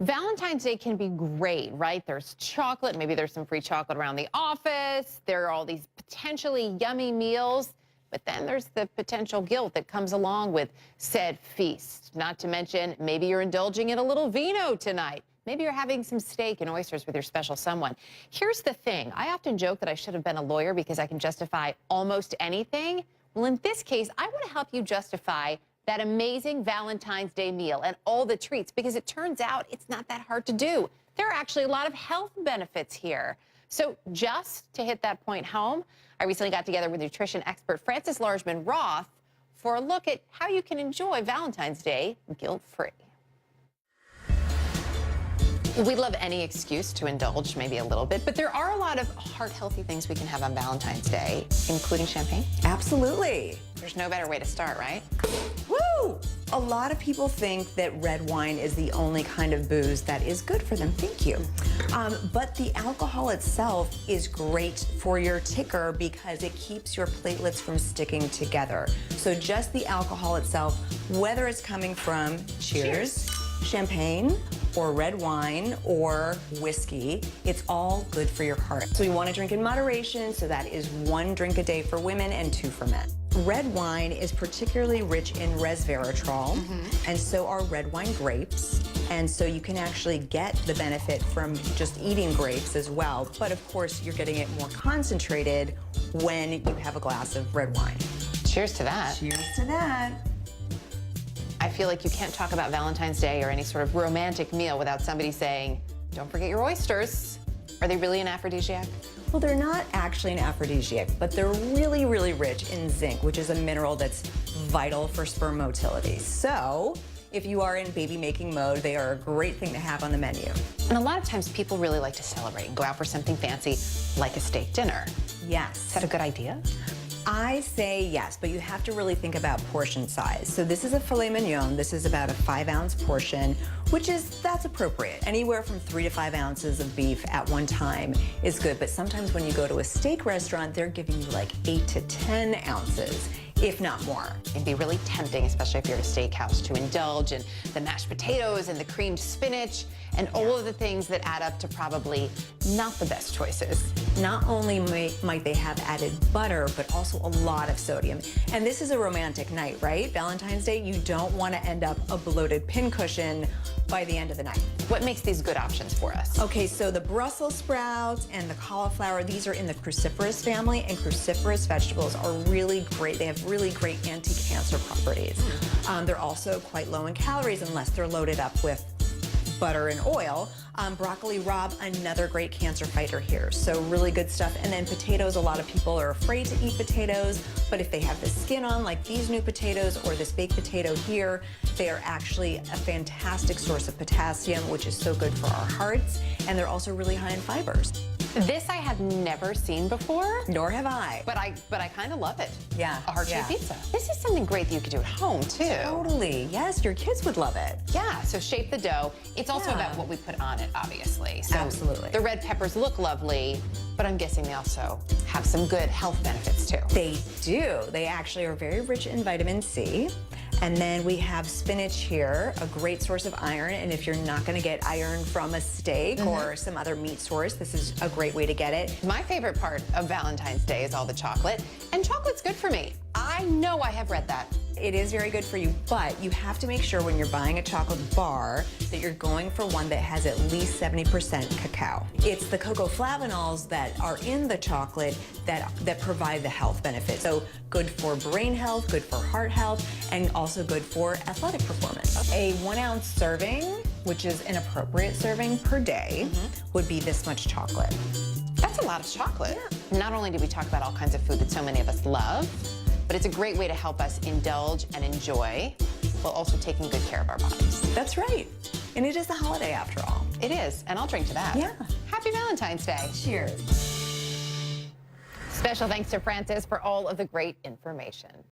Valentine's Day can be great, right? There's chocolate, maybe there's some free chocolate around the office. There are all these potentially yummy meals, but then there's the potential guilt that comes along with said feast. Not to mention, maybe you're indulging in a little vino tonight. Maybe you're having some steak and oysters with your special someone. Here's the thing. I often joke that I should have been a lawyer because I can justify almost anything. Well, in this case, I want to help you justify that amazing Valentine's Day meal and all the treats, because it turns out it's not that hard to do. There are actually a lot of health benefits here. So just to hit that point home, I recently got together with nutrition expert Frances Largeman-Roth for a look at how you can enjoy Valentine's Day guilt-free. We love any excuse to indulge maybe a little bit, but there are a lot of heart-healthy things we can have on Valentine's Day, including champagne. Absolutely. There's no better way to start, right? Woo! A lot of people think that red wine is the only kind of booze that is good for them. Thank you. But the alcohol itself is great for your ticker because it keeps your platelets from sticking together. So just the alcohol itself, whether it's coming from, cheers. Champagne or red wine or whiskey, it's all good for your heart. So you want to drink in moderation, so that is 1 drink a day for women and 2 for men. Red wine is particularly rich in resveratrol, and so are red wine grapes. And so you can actually get the benefit from just eating grapes as well. But of course, you're getting it more concentrated when you have a glass of red wine. Cheers to that. Cheers to that. I feel like you can't talk about Valentine's Day or any sort of romantic meal without somebody saying, don't forget your oysters. Are they really an aphrodisiac? Well, they're not actually an aphrodisiac, but they're really, really rich in zinc, which is a mineral that's vital for sperm motility. So if you are in baby-making mode, they are a great thing to have on the menu. And a lot of times people really like to celebrate and go out for something fancy, like a steak dinner. Yes. Is that a good idea? I say yes, but you have to really think about portion size. So this is a filet mignon. This is about a 5-ounce portion, that's appropriate. Anywhere from 3 to 5 ounces of beef at one time is good. But sometimes when you go to a steak restaurant, they're giving you like 8 to 10 ounces, if not more. It'd be really tempting, especially if you're at a steakhouse, to indulge in the mashed potatoes and the creamed spinach and all of the things that add up to probably not the best choices. Not only might they have added butter, but also a lot of sodium. And this is a romantic night, right? Valentine's Day, you don't want to end up a bloated pincushion by the end of the night. What makes these good options for us? Okay, so the Brussels sprouts and the cauliflower, these are in the cruciferous family, and cruciferous vegetables are really great. They have really great anti-cancer properties. They're also quite low in calories unless they're loaded up with butter and oil. Broccoli rabe, another great cancer fighter here. So really good stuff. And then potatoes, a lot of people are afraid to eat potatoes, but if they have the skin on, like these new potatoes or this baked potato here, they are actually a fantastic source of potassium, which is so good for our hearts. And they're also really high in fibers. This I have never seen before. Nor have I. But I kind of love it. Yeah. A heart-shaped pizza. This is something great that you could do at home, too. Totally. Yes, your kids would love it. Yeah, so shape the dough. It's also about what we put on it, obviously. So absolutely. The red peppers look lovely, but I'm guessing they also have some good health benefits, too. They do. They actually are very rich in vitamin C. And then we have spinach here, a great source of iron. And if you're not going to get iron from a steak or some other meat source, this is a great way to get it. My favorite part of Valentine's Day is all the chocolate. And chocolate's good for me. I know I have read that. It is very good for you, but you have to make sure when you're buying a chocolate bar that you're going for one that has at least 70% cacao. It's the cocoa flavonols that are in the chocolate that provide the health benefits. So good for brain health, good for heart health, and also good for athletic performance. A 1-ounce serving, which is an appropriate serving per day, would be this much chocolate. That's a lot of chocolate. Yeah. Not only do we talk about all kinds of food that so many of us love, but it's a great way to help us indulge and enjoy while also taking good care of our bodies. That's right. And it is a holiday after all. It is, and I'll drink to that. Yeah. Happy Valentine's Day. Cheers. Special thanks to Frances for all of the great information.